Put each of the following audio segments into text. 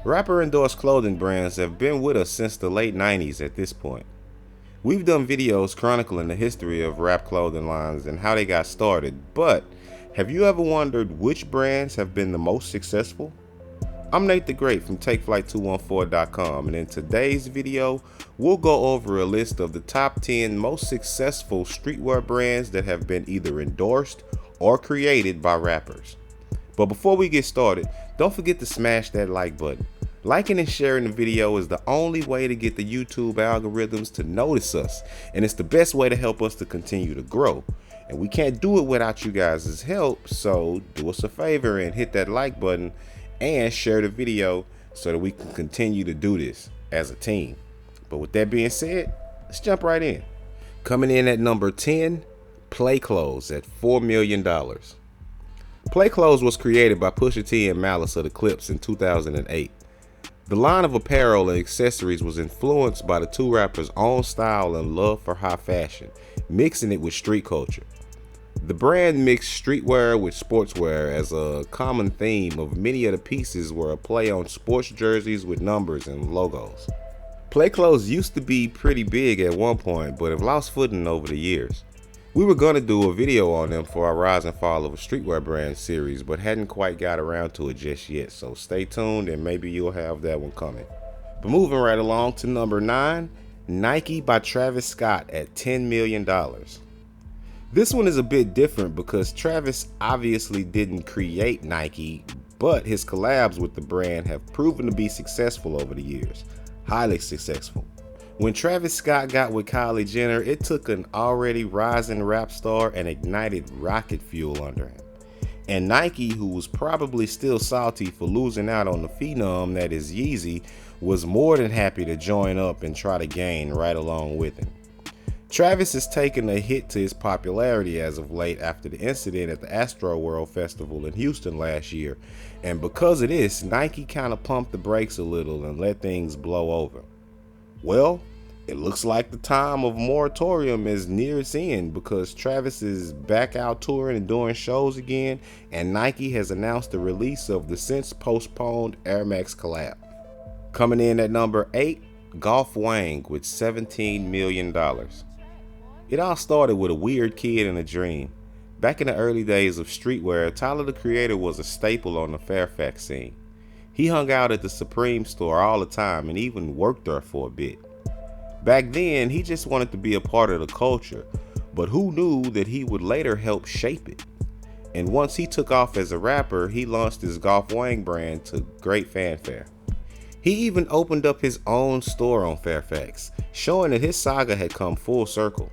Rapper endorsed clothing brands have been with us since the late 90s at this point. We've done videos chronicling the history of rap clothing lines and how they got started, but have you ever wondered which brands have been the most successful? I'm Nate the Great from TakeFlight214.com, and in today's video, we'll go over a list of the top 10 most successful streetwear brands that have been either endorsed or created by rappers. But before we get started, don't forget to smash that like button. Liking and sharing the video is the only way to get the YouTube algorithms to notice us, and it's the best way to help us to continue to grow. And we can't do it without you guys' help, so do us a favor and hit that like button and share the video so that we can continue to do this as a team. But with that being said, let's jump right in. Coming in at number 10, Play Clothes at $4 million. Play Clothes was created by Pusha T and Malice of the Clips in 2008. The line of apparel and accessories was influenced by the two rappers' own style and love for high fashion, mixing it with street culture. The brand mixed streetwear with sportswear as a common theme of many of the pieces were a play on sports jerseys with numbers and logos. Play Clothes used to be pretty big at one point, but have lost footing over the years. We were going to do a video on them for our Rise and Fall of a Streetwear Brand series, but hadn't quite got around to it just yet, so stay tuned and maybe you'll have that one coming. But moving right along to number 9, Nike by Travis Scott at $10 million. This one is a bit different because Travis obviously didn't create Nike, but his collabs with the brand have proven to be successful over the years, highly successful. When Travis Scott got with Kylie Jenner, it took an already rising rap star and ignited rocket fuel under him. And Nike, who was probably still salty for losing out on the phenom that is Yeezy, was more than happy to join up and try to gain right along with him. Travis has taken a hit to his popularity as of late after the incident at the Astroworld Festival in Houston last year, and because of this, Nike kind of pumped the brakes a little and let things blow over. Well, it looks like the time of moratorium is near its end because Travis is back out touring and doing shows again, and Nike has announced the release of the since postponed Air Max collab. Coming in at number 8, Golf Wang with $17 million. It all started with a weird kid and a dream. Back in the early days of streetwear, Tyler the Creator was a staple on the Fairfax scene. He hung out at the Supreme store all the time and even worked there for a bit. Back then, he just wanted to be a part of the culture, but who knew that he would later help shape it? And once he took off as a rapper, he launched his Golf Wang brand to great fanfare. He even opened up his own store on Fairfax, showing that his saga had come full circle.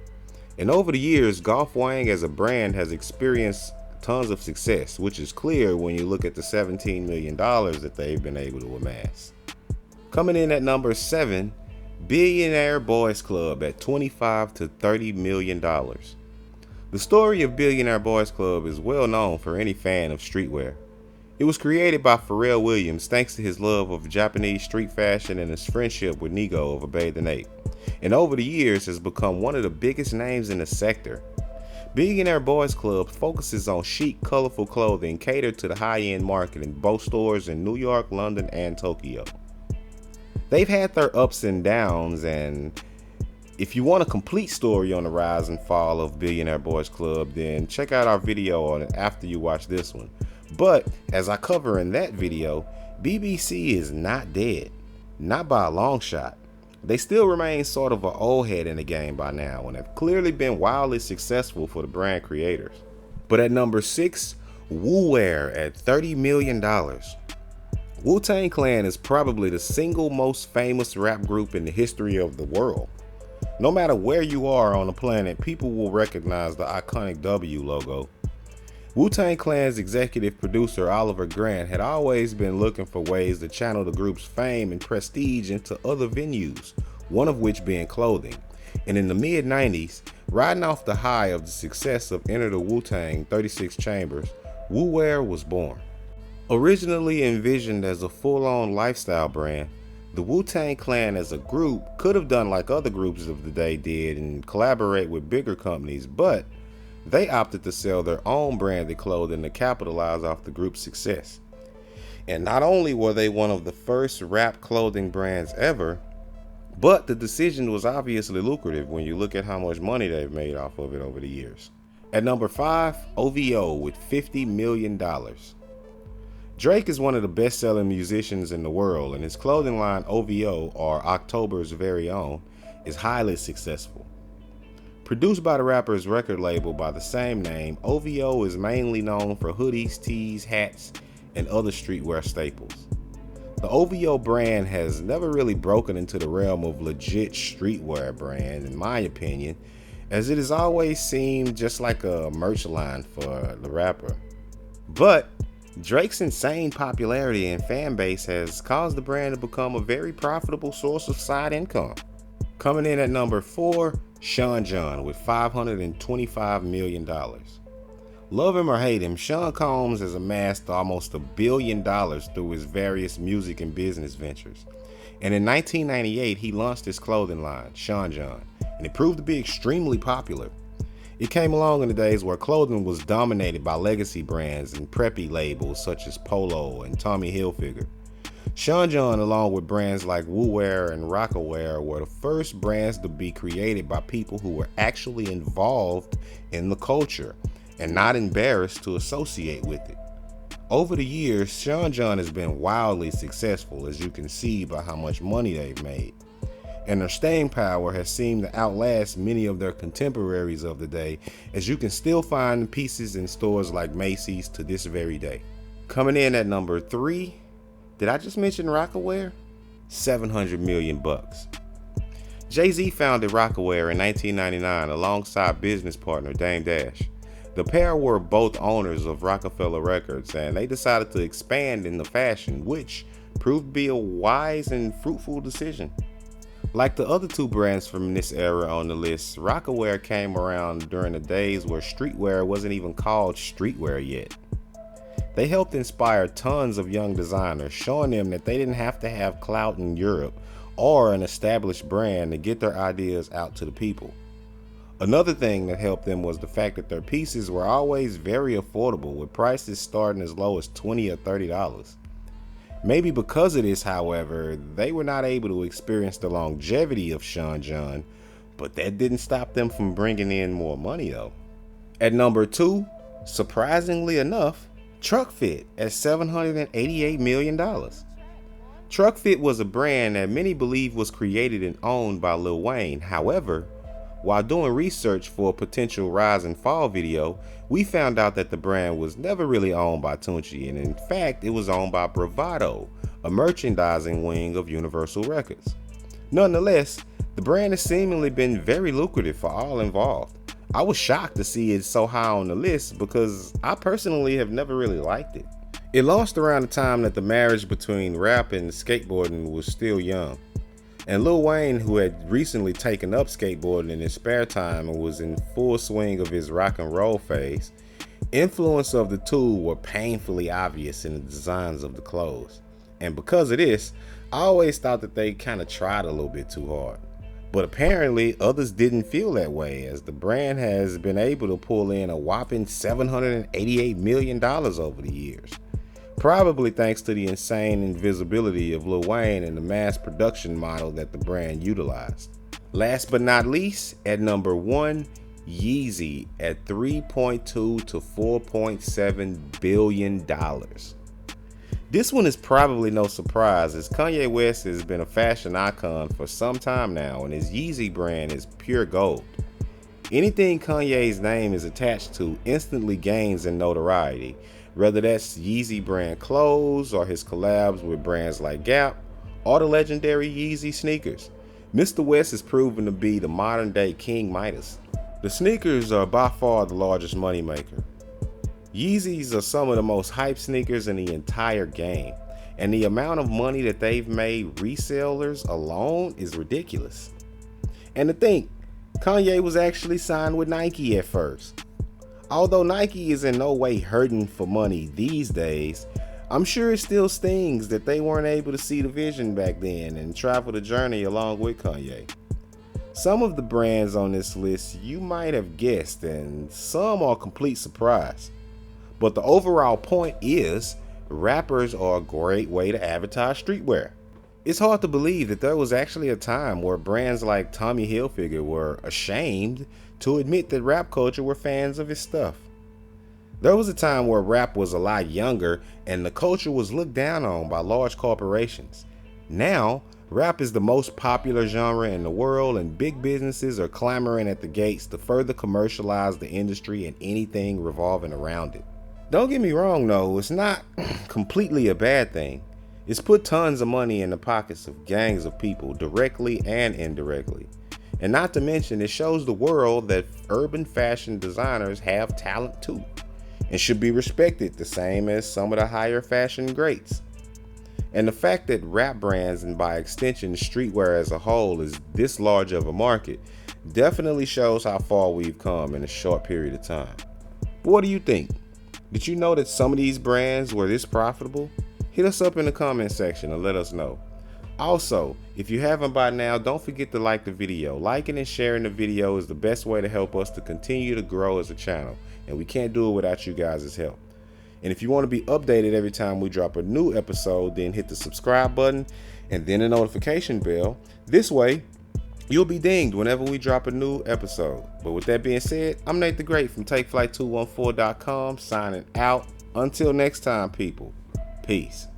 And over the years, Golf Wang as a brand has experienced tons of success, which is clear when you look at the $17 million that they've been able to amass. Coming in at number 7, Billionaire Boys Club at $25 to $30 million. The story of Billionaire Boys Club is well known for any fan of streetwear. It was created by Pharrell Williams thanks to his love of Japanese street fashion and his friendship with Nigo of A Bathe and Ape, and over the years has become one of the biggest names in the sector. Billionaire Boys Club focuses on chic, colorful clothing catered to the high-end market in both stores in New York, London, and Tokyo. They've had their ups and downs, and if you want a complete story on the rise and fall of Billionaire Boys Club, then check out our video on it after you watch this one. But as I cover in that video, BBC is not dead, not by a long shot. They still remain sort of an old head in the game by now and have clearly been wildly successful for the brand creators. But at number 6, WooWear at $30 million. Wu-Tang Clan is probably the single most famous rap group in the history of the world. No matter where you are on the planet, people will recognize the iconic W logo. Wu-Tang Clan's executive producer Oliver Grant had always been looking for ways to channel the group's fame and prestige into other venues, one of which being clothing. And in the mid-90s, riding off the high of the success of Enter the Wu-Tang 36 Chambers, WooWear was born. Originally envisioned as a full-on lifestyle brand, the Wu-Tang Clan as a group could have done like other groups of the day did and collaborate with bigger companies, but they opted to sell their own branded clothing to capitalize off the group's success. And not only were they one of the first rap clothing brands ever, but the decision was obviously lucrative when you look at how much money they've made off of it over the years. At number 5, OVO with $50 million. Drake is one of the best-selling musicians in the world, and his clothing line OVO, or October's very own, is highly successful. Produced by the rapper's record label by the same name, OVO is mainly known for hoodies, tees, hats, and other streetwear staples. The OVO brand has never really broken into the realm of legit streetwear brand, in my opinion, as it has always seemed just like a merch line for the rapper. But Drake's insane popularity and fan base has caused the brand to become a very profitable source of side income. Coming in at number 4, Sean John with $525 million. Love him or hate him, Sean Combs has amassed almost $1 billion through his various music and business ventures. And in 1998, he launched his clothing line, Sean John, and it proved to be extremely popular. It came along in the days where clothing was dominated by legacy brands and preppy labels such as Polo and Tommy Hilfiger. Sean John, along with brands like Woowear and Rockaware, were the first brands to be created by people who were actually involved in the culture and not embarrassed to associate with it. Over the years, Sean John has been wildly successful, as you can see by how much money they've made. And their staying power has seemed to outlast many of their contemporaries of the day, as you can still find pieces in stores like Macy's to this very day. Coming in at number 3, did I just mention Rockaware? $700 million. Jay-Z founded Rockaware in 1999 alongside business partner Dame Dash. The pair were both owners of Rockefeller Records, and they decided to expand into fashion, which proved to be a wise and fruitful decision. Like the other two brands from this era on the list, Rockaware came around during the days where streetwear wasn't even called streetwear yet. They helped inspire tons of young designers, showing them that they didn't have to have clout in Europe or an established brand to get their ideas out to the people. Another thing that helped them was the fact that their pieces were always very affordable, with prices starting as low as $20 or $30. Maybe because of this, however, they were not able to experience the longevity of Sean John, but that didn't stop them from bringing in more money though. At number 2, surprisingly enough, Truck Fit at $788 million. Truck Fit was a brand that many believe was created and owned by Lil Wayne. However, while doing research for a potential Rise and Fall video, we found out that the brand was never really owned by Tunechi, and in fact, it was owned by Bravado, a merchandising wing of Universal Records. Nonetheless, the brand has seemingly been very lucrative for all involved. I was shocked to see it so high on the list because I personally have never really liked it. It launched around the time that the marriage between rap and skateboarding was still young. And Lil Wayne, who had recently taken up skateboarding in his spare time and was in full swing of his rock and roll phase, influence of the two were painfully obvious in the designs of the clothes. And because of this, I always thought that they kind of tried a little bit too hard. But apparently others didn't feel that way, as the brand has been able to pull in a whopping $788 million over the years. Probably thanks to the insane invisibility of Lil Wayne and the mass production model that the brand utilized. Last but not least, at number 1, Yeezy at $3.2 to $4.7 billion. This one is probably no surprise, as Kanye West has been a fashion icon for some time now, and his Yeezy brand is pure gold. Anything Kanye's name is attached to instantly gains in notoriety, whether that's Yeezy brand clothes or his collabs with brands like Gap or the legendary Yeezy sneakers. Mr. West has proven to be the modern day King Midas. The sneakers are by far the largest moneymaker. Yeezys are some of the most hyped sneakers in the entire game, and the amount of money that they've made resellers alone is ridiculous. And to think, Kanye was actually signed with Nike at first. Although Nike is in no way hurting for money these days, I'm sure it still stings that they weren't able to see the vision back then and travel the journey along with Kanye. Some of the brands on this list you might have guessed, and some are complete surprise. But the overall point is, rappers are a great way to advertise streetwear. It's hard to believe that there was actually a time where brands like Tommy Hilfiger were ashamed to admit that rap culture were fans of his stuff. There was a time where rap was a lot younger and the culture was looked down on by large corporations. Now, rap is the most popular genre in the world and big businesses are clamoring at the gates to further commercialize the industry and anything revolving around it. Don't get me wrong though, it's not completely a bad thing. It's put tons of money in the pockets of gangs of people directly and indirectly. And not to mention, it shows the world that urban fashion designers have talent too, and should be respected the same as some of the higher fashion greats. And the fact that rap brands, and by extension streetwear as a whole, is this large of a market definitely shows how far we've come in a short period of time. But what do you think? Did you know that some of these brands were this profitable? Hit us up in the comment section and let us know. Also, if you haven't by now, don't forget to like the video. Liking and sharing the video is the best way to help us to continue to grow as a channel, and we can't do it without you guys' help. And if you want to be updated every time we drop a new episode, then hit the subscribe button and then the notification bell. This way, you'll be dinged whenever we drop a new episode. But with that being said, I'm Nate the Great from TakeFlight214.com signing out. Until next time, people. Peace.